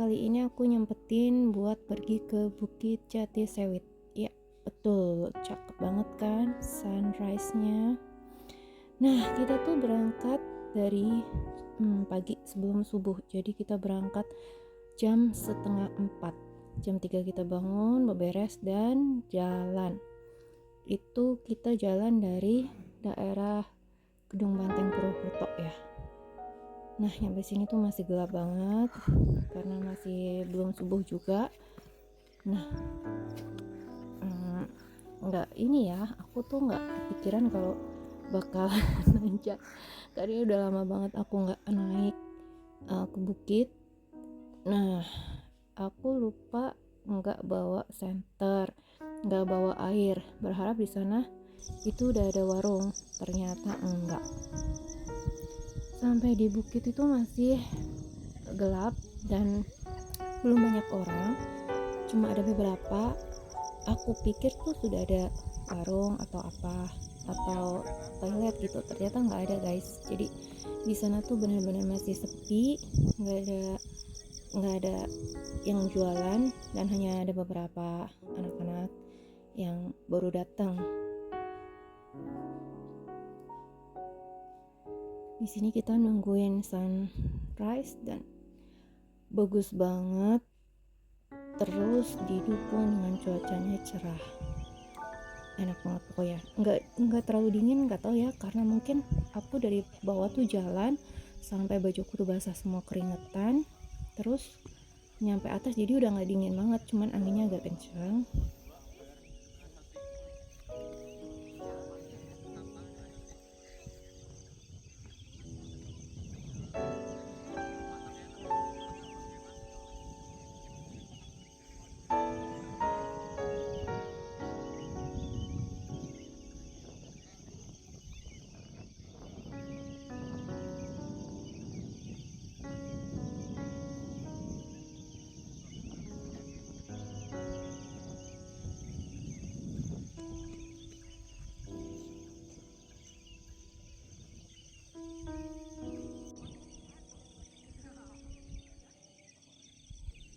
kali ini aku nyempetin buat pergi ke Bukit Jati Sewit. Ya, betul, cakep banget kan sunrise-nya. Nah, kita tuh berangkat dari pagi sebelum subuh. Jadi kita berangkat jam 3:30. Jam 3 kita bangun, beberes dan jalan. Itu kita jalan dari daerah Gedung Banteng Purwokerto ya. Nah, nyampe sini tuh masih gelap banget karena masih belum subuh juga. Nah, nggak ini ya, aku tuh nggak kepikiran kalau bakal nanjak karena udah lama banget aku nggak naik ke bukit. Nah, aku lupa nggak bawa senter, nggak bawa air, berharap di sana itu udah ada warung, ternyata enggak. Sampai di bukit itu masih gelap dan belum banyak orang, cuma ada beberapa. Aku pikir tuh sudah ada warung atau apa atau toilet gitu, ternyata nggak ada guys. Jadi di sana tuh benar-benar masih sepi, nggak ada yang jualan dan hanya ada beberapa anak-anak yang baru datang. Di sini kita nungguin sunrise dan bagus banget, terus didukung dengan cuacanya cerah, enak banget pokoknya. Nggak terlalu dingin, nggak tahu ya, karena mungkin aku dari bawah tuh jalan sampai bajuku tuh basah semua, keringetan, terus nyampe atas jadi udah nggak dingin banget, cuman anginnya agak kencang.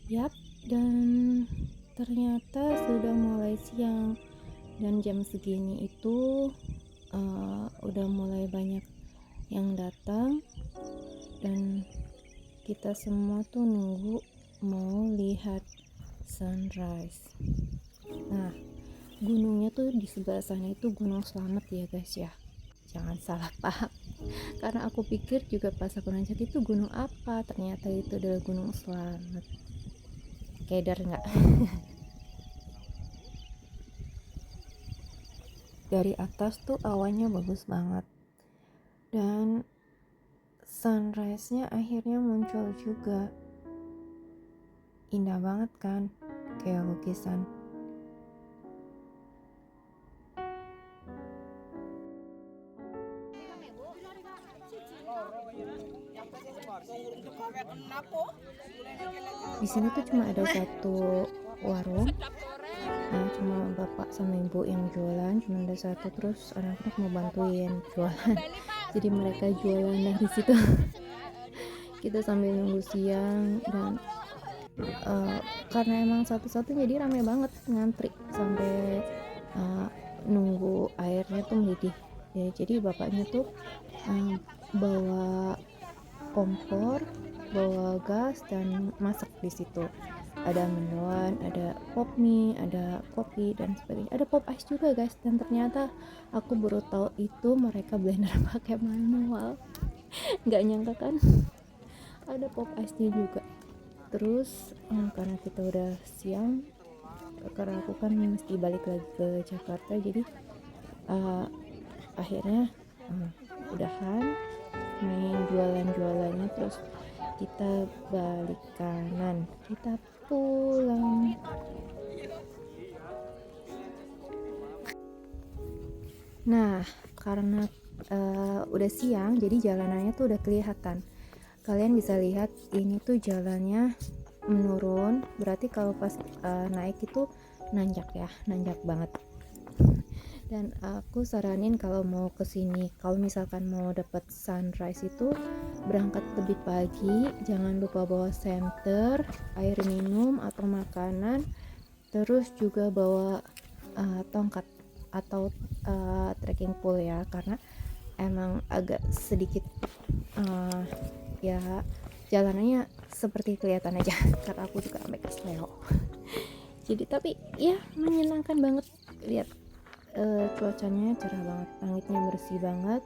Yap, dan ternyata sudah mulai siang dan jam segini itu udah mulai banyak yang datang dan kita semua tuh nunggu mau lihat sunrise. Nah, gunungnya tuh di sebelah sana itu Gunung Slamet ya guys ya, jangan salah paham. Karena aku pikir juga pas aku nanjak itu gunung apa, ternyata itu adalah Gunung Slamet. Keder nggak? Dari atas tuh awannya bagus banget dan sunrise-nya akhirnya muncul juga. Indah banget kan, kayak lukisan. Di sini tuh cuma ada satu warung, cuma bapak sama ibu yang jualan, cuma ada satu, terus anak-anak mau bantuin jualan. Jadi mereka jualan dari situ. Kita sambil nunggu siang dan karena emang satu-satu jadi rame banget ngantri sampai nunggu airnya tuh mendidih ya. Jadi bapaknya tuh bawa kompor, bawa gas dan masak di situ. Ada mendoan, ada pop mie, ada kopi dan sebagainya. Ada pop ice juga guys, dan ternyata aku baru tahu itu mereka blender pakai manual. Nggak nyangka kan ada pop ice-nya juga. Terus karena kita udah siang, karena aku kan mesti balik lagi ke Jakarta, jadi akhirnya udahan main jualan-jualannya, terus kita balik kanan, kita pulang. Nah, karena udah siang, jadi jalanannya tuh udah kelihatan. Kalian bisa lihat ini tuh jalannya menurun, berarti kalau pas naik itu nanjak ya, nanjak banget. Dan aku saranin kalau mau kesini, kalau misalkan mau dapat sunrise itu berangkat lebih pagi, jangan lupa bawa senter, air minum atau makanan, terus juga bawa tongkat atau trekking pole ya, karena emang agak sedikit ya jalanannya seperti kelihatan aja karena aku juga sampai kesleo. Jadi tapi ya menyenangkan banget lihat cuacanya cerah banget, langitnya bersih banget.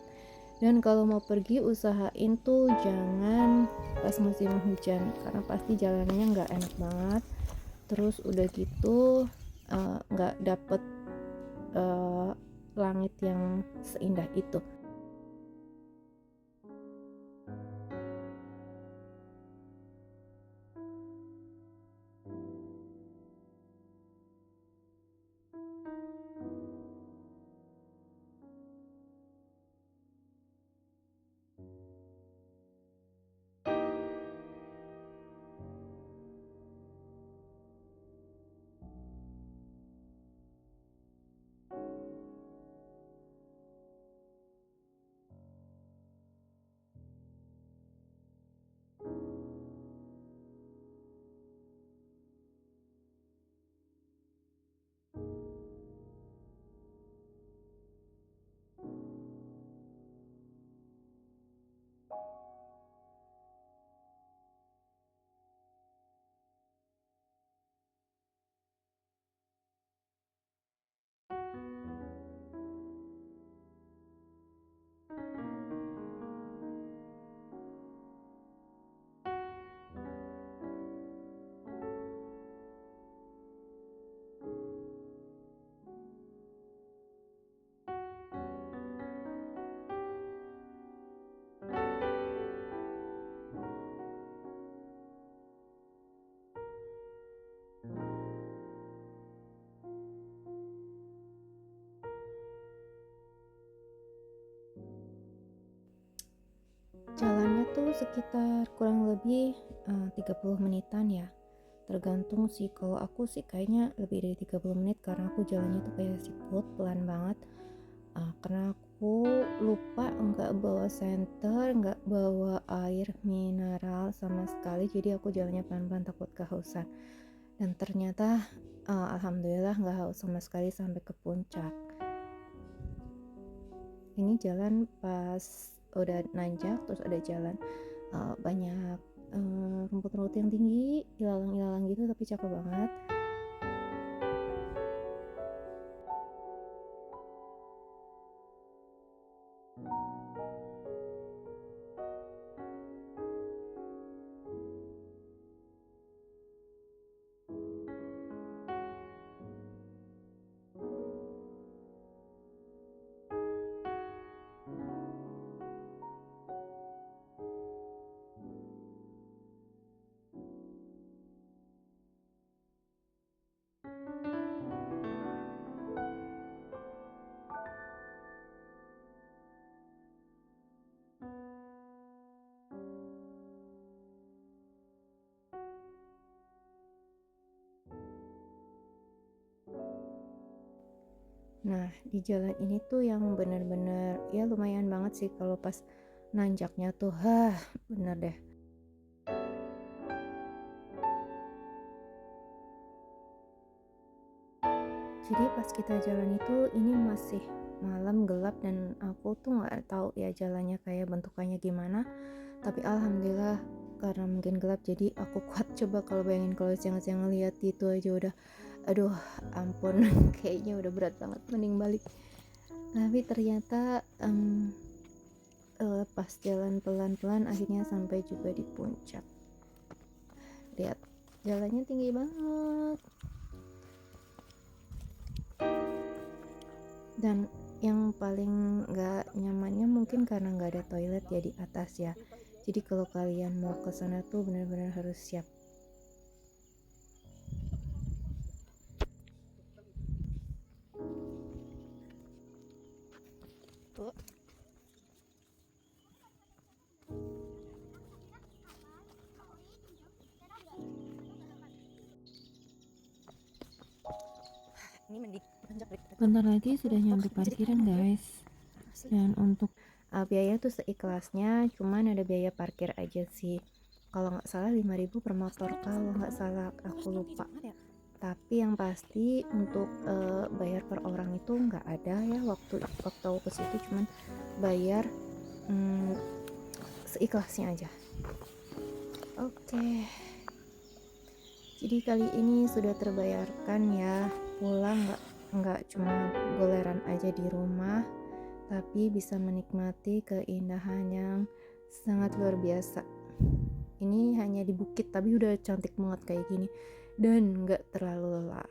Dan kalau mau pergi usahain tuh jangan pas musim hujan karena pasti jalanannya nggak enak banget. Terus udah gitu nggak dapet langit yang seindah itu. Jalannya tuh sekitar kurang lebih 30 menitan ya, tergantung sih. Kalau aku sih kayaknya lebih dari 30 menit karena aku jalannya tuh kayak siput, pelan banget. Karena aku lupa nggak bawa senter, nggak bawa air mineral sama sekali, jadi aku jalannya pelan-pelan takut kehausan. Dan ternyata alhamdulillah nggak haus sama sekali sampai ke puncak. Ini jalan pas udah nanjak, terus ada jalan banyak rumput-rumput yang tinggi, ilalang-ilalang gitu, tapi cakep banget. Nah, di jalan ini tuh yang bener-bener ya lumayan banget sih kalau pas nanjaknya tuh, bener deh. Jadi pas kita jalan itu ini masih malam gelap dan aku tuh nggak tahu ya jalannya kayak bentukannya gimana. Tapi alhamdulillah karena mungkin gelap jadi aku kuat. Coba kalau bayangin kalau siang-siang ngeliat gitu aja udah, aduh ampun, kayaknya udah berat banget mending balik. Tapi ternyata pas jalan pelan-pelan akhirnya sampai juga di puncak. Lihat jalannya tinggi banget. Dan yang paling gak nyamannya mungkin karena gak ada toilet ya di atas ya. Jadi kalau kalian mau ke sana tuh benar-benar harus siap. Tuh. Bentar lagi sudah nyampe parkiran guys. Dan untuk Biayanya tuh seikhlasnya, cuman ada biaya parkir aja sih. Kalau nggak salah 5.000 per motor, kalau nggak salah aku lupa. Tapi yang pasti untuk bayar per orang itu nggak ada ya, waktu aku ke situ cuman bayar seikhlasnya aja. Oke. Jadi kali ini sudah terbayarkan ya, pulang nggak cuma goleran aja di rumah, tapi bisa menikmati keindahan yang sangat luar biasa. Ini hanya di bukit tapi udah cantik banget kayak gini dan nggak terlalu lelah.